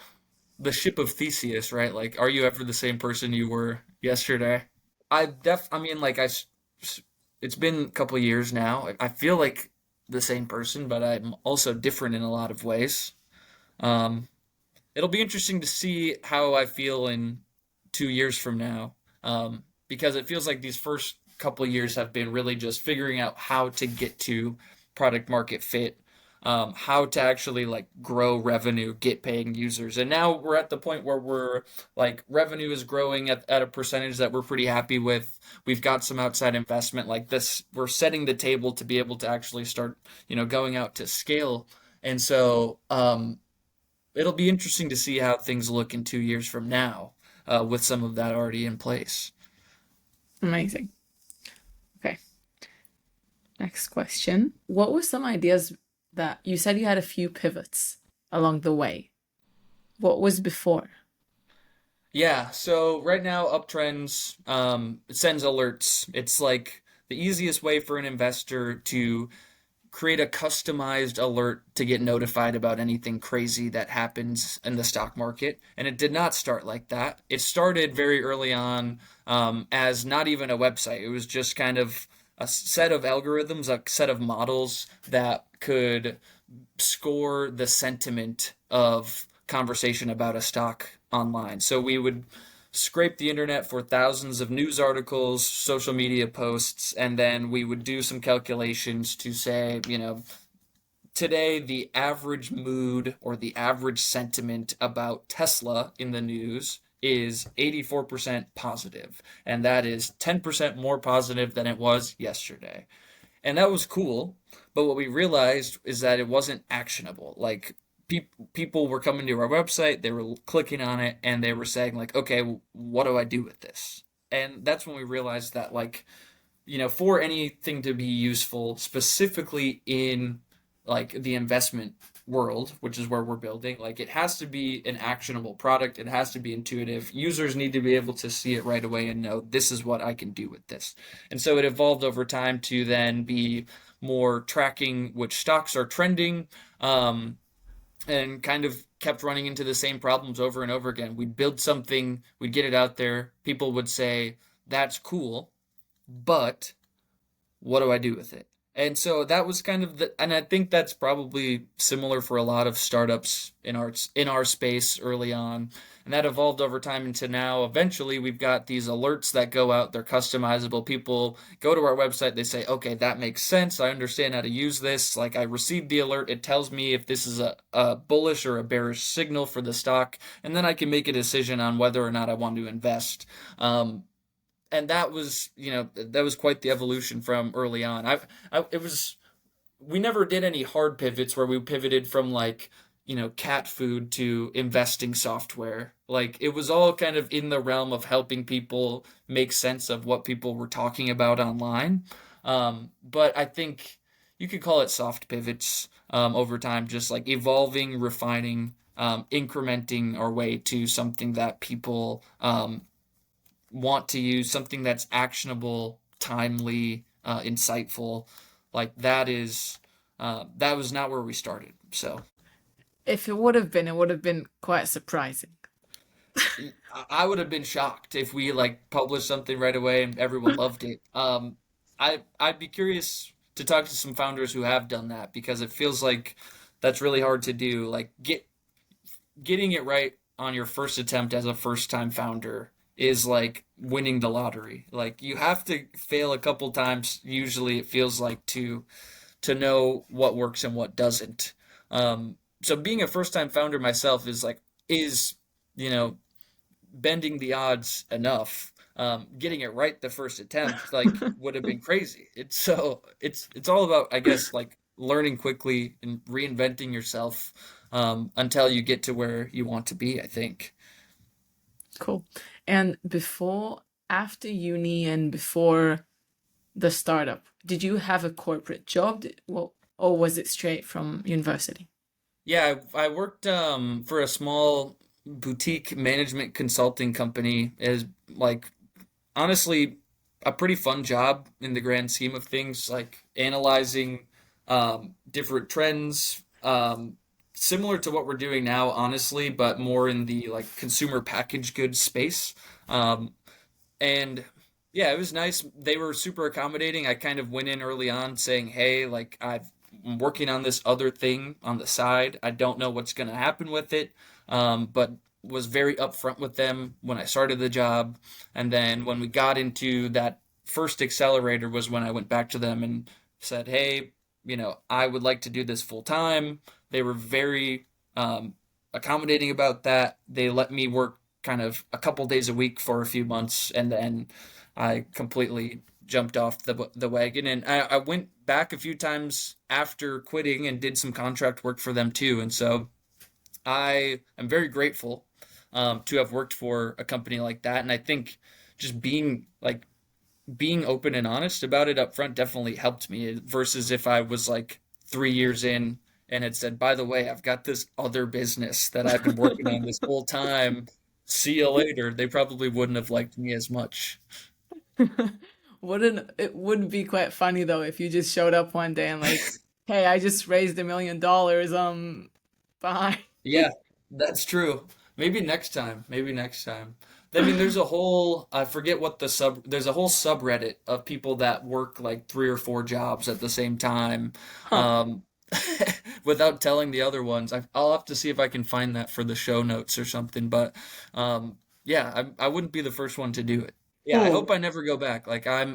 the ship of Theseus, right? Like, are you ever the same person you were yesterday? I mean, like, it's been a couple of years now. I feel like the same person, but I'm also different in a lot of ways. Um, it'll be interesting to see how I feel in 2 years from now, because it feels like these first couple of years have been really just figuring out how to get to product market fit, how to actually like grow revenue, get paying users. And now we're at the point where we're like revenue is growing at a percentage that we're pretty happy with. We've got some outside investment like this. We're setting the table to be able to actually start, going out to scale. And so, it'll be interesting to see how things look in 2 years from now, with some of that already in place.
Amazing. Okay. Next question. What were some ideas that you said you had a few pivots along the way? What was before?
Yeah, so right now, Uptrends, it sends alerts. It's like the easiest way for an investor to create a customized alert to get notified about anything crazy that happens in the stock market. And it did not start like that. It started very early on, as not even a website. It was just kind of a set of algorithms, a set of models that could score the sentiment of conversation about a stock online. So we would scrape the internet for thousands of news articles, social media posts, and then we would do some calculations to say, today the average mood or the average sentiment about Tesla in the news is 84% positive, and that is 10% more positive than it was yesterday. And that was cool, but what we realized is that it wasn't actionable. Like, people were coming to our website, they were clicking on it, and they were saying like, okay, what do I do with this? And that's when we realized that, like, for anything to be useful, specifically in like the investment world, which is where we're building, like it has to be an actionable product. It has to be intuitive. Users need to be able to see it right away and know this is what I can do with this. And so it evolved over time to then be more tracking which stocks are trending, and kind of kept running into the same problems over and over again. We'd build something, we'd get it out there, people would say, that's cool, but what do I do with it? And so that was kind of and I think that's probably similar for a lot of startups in our space early on. And that evolved over time into now eventually we've got these alerts that go out, they're customizable. People go to our website, they say, okay, that makes sense. I understand how to use this. Like, I received the alert, it tells me if this is a bullish or a bearish signal for the stock, and then I can make a decision on whether or not I want to invest. And that was, that was quite the evolution from early on. It was, we never did any hard pivots where we pivoted from like, cat food to investing software. Like, it was all kind of in the realm of helping people make sense of what people were talking about online. But I think you could call it soft pivots, over time, just like evolving, refining, incrementing our way to something that people, want to use, something that's actionable, timely, insightful. Like, that was not where we started. So
If it would have been, it would have been quite surprising.
I would have been shocked if we like published something right away and everyone loved it. I'd be curious to talk to some founders who have done that because it feels like that's really hard to do. Like getting it right on your first attempt as a first time founder is like winning the lottery. Like you have to fail a couple times, usually it feels like to know what works and what doesn't. So being a first time founder myself is you know bending the odds enough. Getting it right the first attempt like would have been crazy. It's all about I guess like learning quickly and reinventing yourself until you get to where you want to be. I think.
Cool. And after uni and before the startup, did you have a corporate job? Well, or was it straight from university?
Yeah, I worked for a small boutique management consulting company as like honestly a pretty fun job in the grand scheme of things, like analyzing different trends, similar to what we're doing now, honestly, but more in the like consumer packaged goods space. Um, and yeah, it was nice. They were super accommodating. I kind of went in early on saying, "Hey, like I'm working on this other thing on the side. I don't know what's going to happen with it." But was very upfront with them when I started the job. And then when we got into that first accelerator was when I went back to them and said, "Hey, I would like to do this full time." They were very accommodating about that. They let me work kind of a couple days a week for a few months, and then I completely jumped off the wagon. And I went back a few times after quitting and did some contract work for them too. And so I am very grateful to have worked for a company like that. And I think just being open and honest about it up front definitely helped me versus if I was like 3 years in and had said, by the way, I've got this other business that I've been working on this whole time. See you later. They probably wouldn't have liked me as much.
Wouldn't it would be quite funny though if you just showed up one day and like, hey, I just raised $1 million. Bye.
Yeah, that's true. Maybe next time. Maybe next time. I mean, I forget what there's a whole subreddit of people that work like 3 or 4 jobs at the same time,
Huh.
um, without telling the other ones. I'll have to see if I can find that for the show notes or something. But yeah, I wouldn't be the first one to do it. Yeah, I
Oh,
hope I never go back. Like I,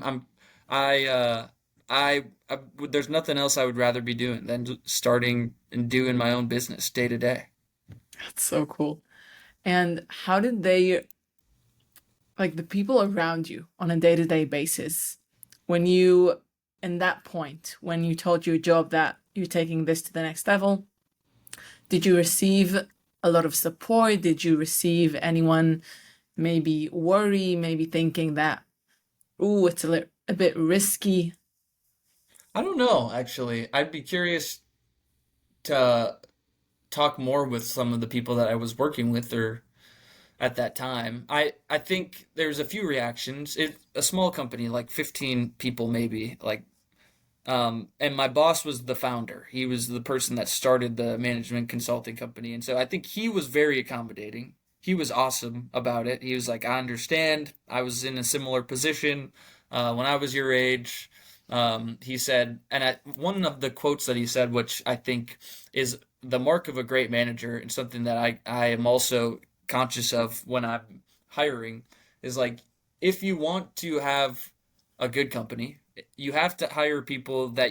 there's nothing else I would rather be doing than starting and doing my own business day to day.
that's so cool. And how did they, like the people around you on a day-to-day basis, when you, in that point, when you told your job that you're taking this to the next level, did you receive a lot of support? Did you receive anyone maybe worry, maybe thinking that, ooh, it's a bit risky?
I don't know, actually. I'd be curious to talk more with some of the people that I was working with or at that time. I think there's a few reactions. A small company, like 15 people maybe, and my boss was the founder. He was the person that started the management consulting company. And so I think he was very accommodating. He was awesome about it. He was like, I understand. I was in a similar position when I was your age. He said, one of the quotes that he said, which I think is the mark of a great manager and something that I am also conscious of when I'm hiring, is like, if you want to have a good company, you have to hire people that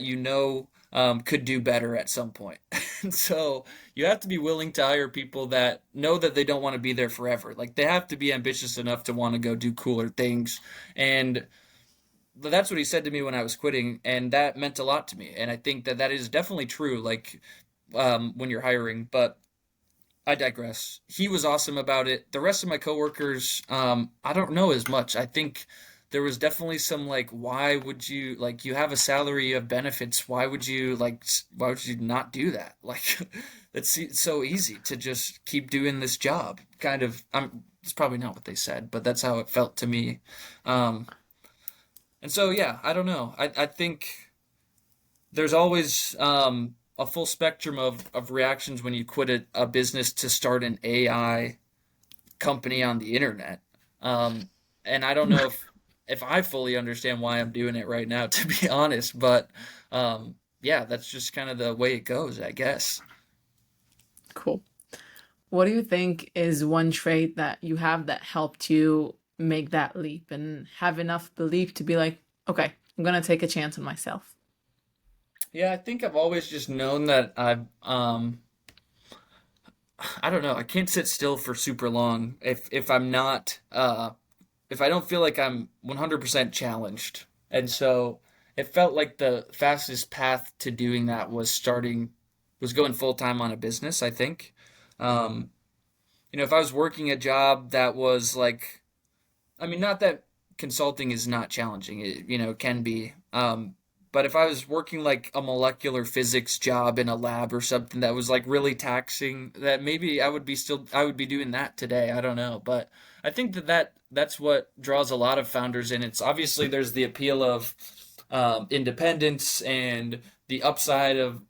could do better at some point. And so you have to be willing to hire people that know that they don't want to be there forever. Like they have to be ambitious enough to want to go do cooler things. And that's what he said to me when I was quitting, and that meant a lot to me. And I think that that is definitely true. Like when you're hiring, but I digress. He was awesome about it. The rest of my coworkers, I don't know as much. I think there was definitely some like, why would you like you have a salary, you have benefits. Why would you not do that? Like, it's so easy to just keep doing this job. Kind of. It's probably not what they said, but that's how it felt to me. Um, and so yeah, I don't know. I think there's always a full spectrum of reactions when you quit a business to start an AI company on the internet. Um, and I don't know if I fully understand why I'm doing it right now, to be honest. But yeah, that's just kind of the way it goes, I guess.
Cool. What do you think is one trait that you have that helped you make that leap and have enough belief to be like, okay, I'm gonna take a chance on myself?
Yeah, I think I've always just known that I don't know, I can't sit still for super long if I'm not if I don't feel like I'm 100% challenged. And so it felt like the fastest path to doing that was going full time on a business, I think. Um, if I was working a job that was like, I mean, not that consulting is not challenging, it can be. But if I was working like a molecular physics job in a lab or something that was like really taxing, that maybe I would be doing that today. I don't know. But I think that's what draws a lot of founders in. It's obviously there's the appeal of independence and the upside of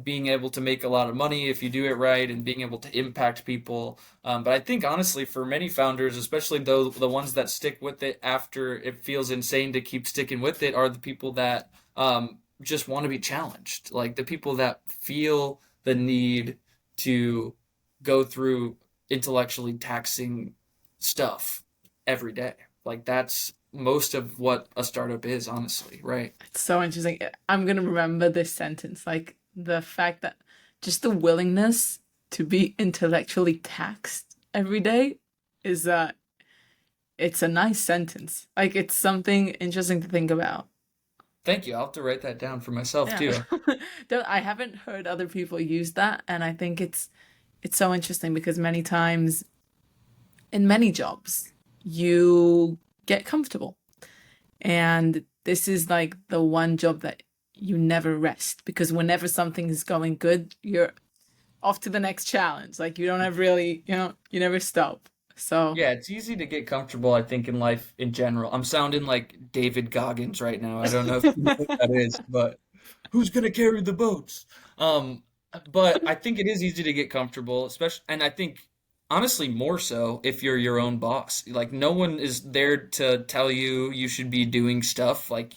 being able to make a lot of money if you do it right and being able to impact people. But I think honestly, for many founders, especially though the ones that stick with it after it feels insane to keep sticking with it, are the people that just want to be challenged, like the people that feel the need to go through intellectually taxing stuff every day. Like that's most of what a startup is, honestly, right?
It's so interesting. I'm gonna remember this sentence, like the fact that just the willingness to be intellectually taxed every day is it's a nice sentence. Like it's something interesting to think about.
Thank you. I'll have to write that down for myself
Yeah.
too.
I haven't heard other people use that, and I think it's so interesting because many times in many jobs you get comfortable, and this is like the one job that you never rest because whenever something is going good, you're off to the next challenge. Like you don't have really, you never stop. So
Yeah, it's easy to get comfortable, I think, in life in general. I'm sounding like David Goggins right now. I don't know if you know what that is, but who's gonna carry the boats? Um, but I think it is easy to get comfortable, especially, and I think honestly more so if you're your own boss. Like no one is there to tell you should be doing stuff. Like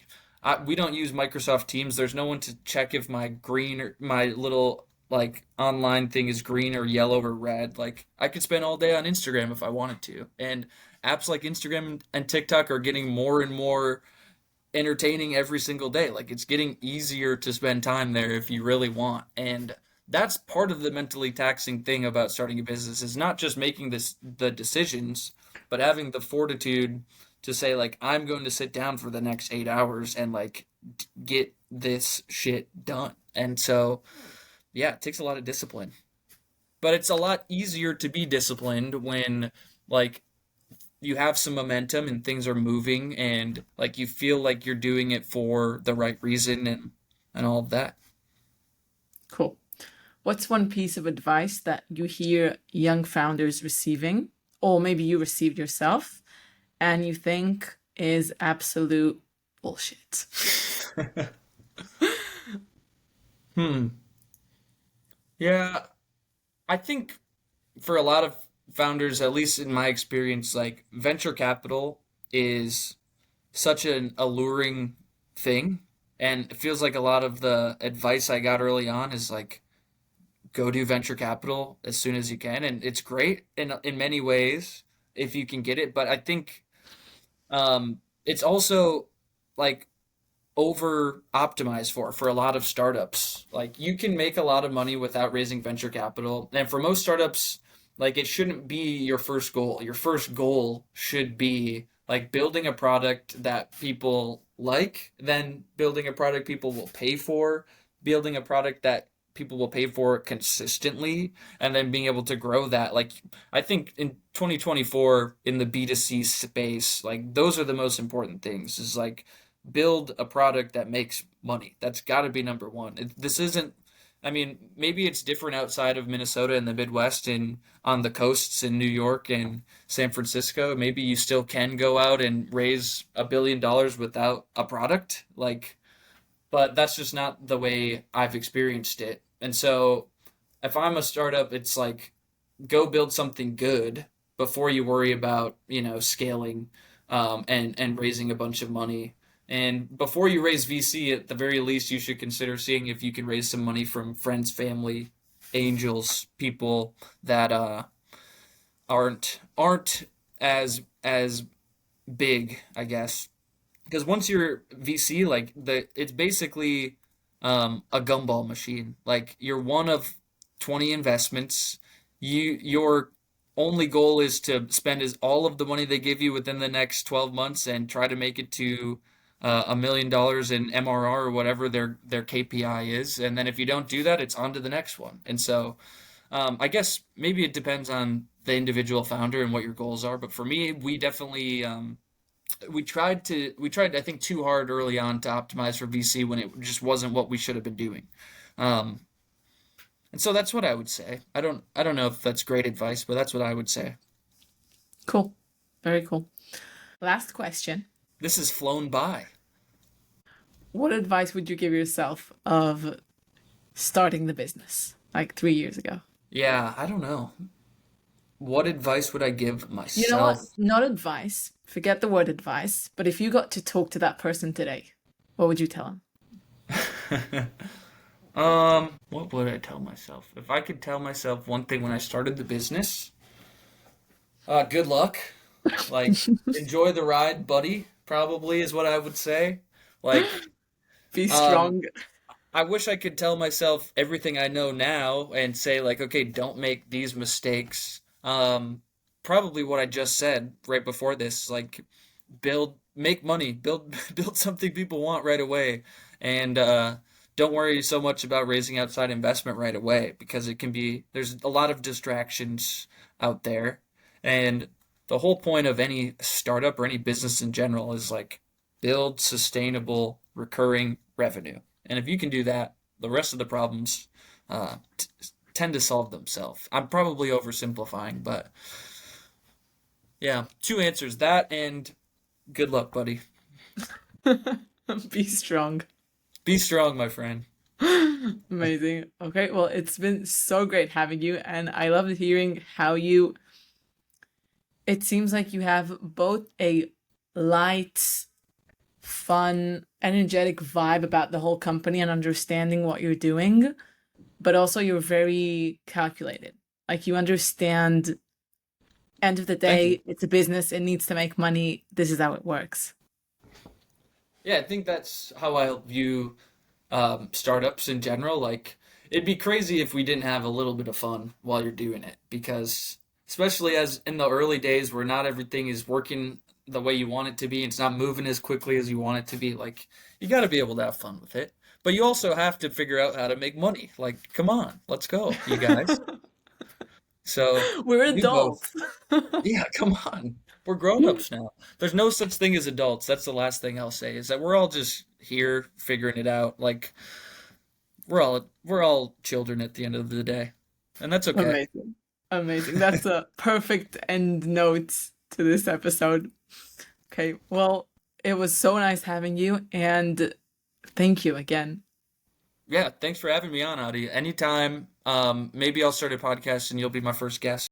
we don't use Microsoft Teams. There's no one to check if my little like online thing is green or yellow or red. Like I could spend all day on Instagram if I wanted to. And apps like Instagram and TikTok are getting more and more entertaining every single day. Like it's getting easier to spend time there if you really want. And that's part of the mentally taxing thing about starting a business is not just making the decisions, but having the fortitude to say like I'm going to sit down for the next 8 hours and like get this shit done. And so yeah, it takes a lot of discipline. But it's a lot easier to be disciplined when like you have some momentum and things are moving and like you feel like you're doing it for the right reason and all of that.
cool. What's one piece of advice that you hear young founders receiving, or maybe you received yourself, and you think is absolute bullshit?
Hmm. Yeah, I think for a lot of founders, at least in my experience, like venture capital is such an alluring thing. And it feels like a lot of the advice I got early on is like go do venture capital as soon as you can. And it's great in many ways if you can get it. But I think it's also like over optimized for a lot of startups. Like you can make a lot of money without raising venture capital. And for most startups, like it shouldn't be your first goal. Your first goal should be like building a product that people like, then building a product people will pay for, building a product that people will pay for consistently, and then being able to grow that. Like I think in 2024 in the B2C space, like those are the most important things is like build a product that makes money. That's got to be number one. This isn't, I mean, maybe it's different outside of Minnesota and the Midwest and on the coasts in New York and San Francisco. Maybe you still can go out and raise $1 billion without a product. Like, but that's just not the way I've experienced it. And so if I'm a startup, it's like go build something good, before you worry about, scaling and raising a bunch of money. And before you raise VC, at the very least, you should consider seeing if you can raise some money from friends, family, angels, people that aren't as big, I guess. Because once you're VC, like it's basically a gumball machine. Like you're one of 20 investments. Your only goal is to spend is all of the money they give you within the next 12 months and try to make it to $1 million in MRR or whatever their KPI is. And then if you don't do that, it's on to the next one. And so I guess maybe it depends on the individual founder and what your goals are. But for me, we definitely we tried I think too hard early on to optimize for VC when it just wasn't what we should have been doing. Um, and so that's what I would say. I don't know if that's great advice, but that's what I would say.
Cool. Very cool. Last question.
This has flown by.
What advice would you give yourself of starting the business like 3 years ago?
Yeah, I don't know. What advice would I give
You know what?
myself?
Not advice. Forget the word advice. But if you got to talk to that person today, what would you tell him?
What would I tell myself? If I could tell myself one thing when I started the business, good luck. Like, enjoy the ride, buddy, probably is what I would say. Like,
Be
um,
strong.
I wish I could tell myself everything I know now and say like, okay, don't make these mistakes. Probably what I just said right before this, like make money, build something people want right away, and don't worry so much about raising outside investment right away because there's a lot of distractions out there, and the whole point of any startup or any business in general is like build sustainable recurring revenue. And if you can do that, the rest of the problems tend to solve themselves. I'm probably oversimplifying, but yeah, two answers that and good luck, buddy.
Be strong.
Be strong, my friend.
Amazing. Okay, well, it's been so great having you, and I loved hearing how you. It seems like you have both a light, fun, energetic vibe about the whole company and understanding what you're doing, but also you're very calculated. Like you understand, end of the
Thank you.
day, it's a business, it needs to make money. This is how it works.
Yeah, I think that's how I view startups in general. Like, it'd be crazy if we didn't have a little bit of fun while you're doing it, because especially as in the early days where not everything is working the way you want it to be, it's not moving as quickly as you want it to be. Like, you got to be able to have fun with it, but you also have to figure out how to make money. Like, come on, let's go, you guys. So
We're
do both.
adults.
Yeah, come on. We're grown-ups now. There's no such thing as adults. That's the last thing I'll say is that we're all just here figuring it out. Like we're all children at the end of the day. And that's okay.
Amazing. Amazing. That's a perfect end note to this episode. Okay, well, it was so nice having you, and thank you again.
Yeah, thanks for having me on, Audie. Anytime, maybe I'll start a podcast and you'll be my first guest.